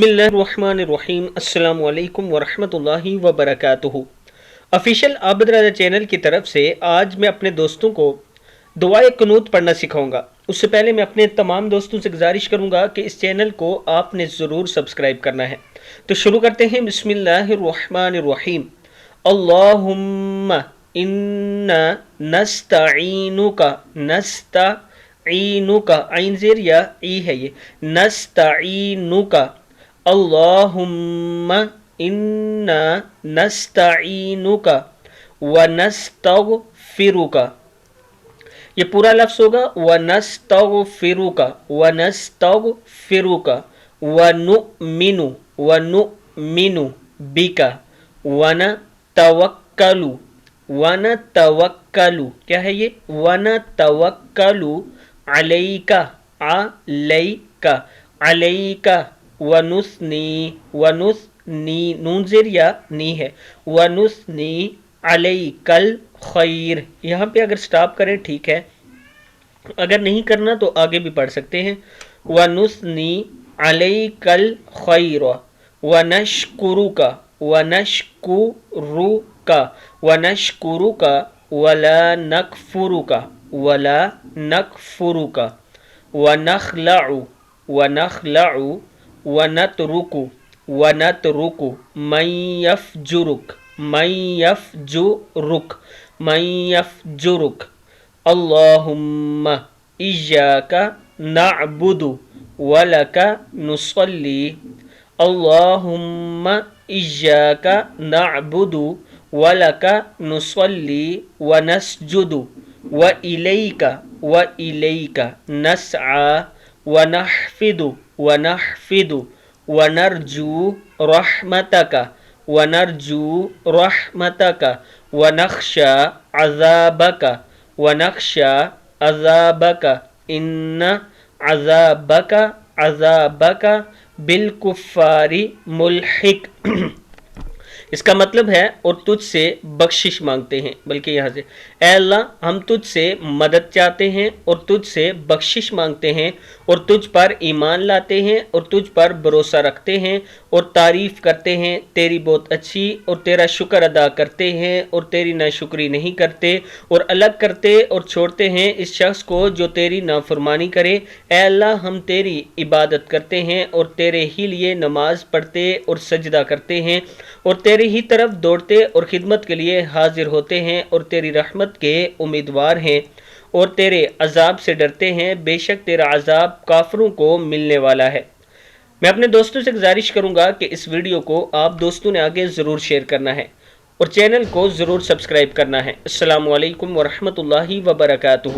बिस्मिल्लाहिर्रहमानिर्रहीम अस्सलामु अलैकुम वरहमतुल्लाहि वबरकातुहू। ऑफिशियल आबिdraja चैनल की तरफ से आज मैं अपने दोस्तों को दुआए कनूत पढ़ना सिखाऊंगा। उससे पहले मैं अपने तमाम दोस्तों से गुजारिश करूंगा कि इस चैनल को आपने ज़रूर सब्सक्राइब करना है। तो शुरू करते हैं। बिस्मिल्लाहिर्रहमानिर्रहीम। अल्लाहुम्मा इन्ना नस्तईनुका नस्तईनुका आइन ज़ेर या ई है ये नस्तईनुका अल्लाहुम्मा इन्ना नस्तईनुका व नस्तगफिरुका। ये पूरा लफ्ज़ होगा व नस्तगफिरुका व नस्तगफिरुका व नुमिनु बिका व नतवक्कलु क्या है ये व नतवक्कलु अलैका अलैका वनुस्नी नून ज़ेर या नी है वनुस्नी अलैकल खैर। यहाँ पे अगर स्टॉप करें ठीक है, अगर नहीं करना तो आगे भी पढ़ सकते हैं। वनुस्नी अलैकल खैर वनश्कुरुका वला नकफुरुका वनखलउ वनतरुकु मन यफजुरुक अल्लाहुम्मा इय्याका नअबुदु वलका नुसल्ली अल्लाहुम्मा इय्याका नअबुदु वलका नुसल्ली वनस्जुदु व इलैका नस्आ वनहफिदु वनरजू रहमतका वनख्शा अज़ाबका इन्ना अज़ाबका बिलकुफ़ारी मुल्हिक। इसका मतलब है और तुझसे बख्शिश मांगते हैं, बल्कि यहाँ से ऐ अल्लाह हम तुझसे मदद चाहते हैं और तुझसे बख्शिश मांगते हैं और तुझ पर ईमान लाते हैं और तुझ पर भरोसा रखते हैं और तारीफ़ करते हैं तेरी बहुत अच्छी और तेरा शुक्र अदा करते हैं और तेरी नाशुक्री नहीं करते और अलग करते और छोड़ते हैं इस शख्स को जो तेरी नाफरमानी करे। ऐ अल्लाह हम तेरी इबादत करते हैं और तेरे ही लिए नमाज पढ़ते और सजदा करते हैं और तेरी ही तरफ दौड़ते और खिदमत के लिए हाजिर होते हैं और तेरी रहमत के उम्मीदवार हैं और तेरे अजाब से डरते हैं। बेशक तेरा अजाब काफिरों को मिलने वाला है। मैं अपने दोस्तों से गुजारिश करूंगा कि इस वीडियो को आप दोस्तों ने आगे ज़रूर शेयर करना है और चैनल को ज़रूर सब्सक्राइब करना है। अस्सलामु अलैकुम वरहमतुल्लाहि वबरकातुहू।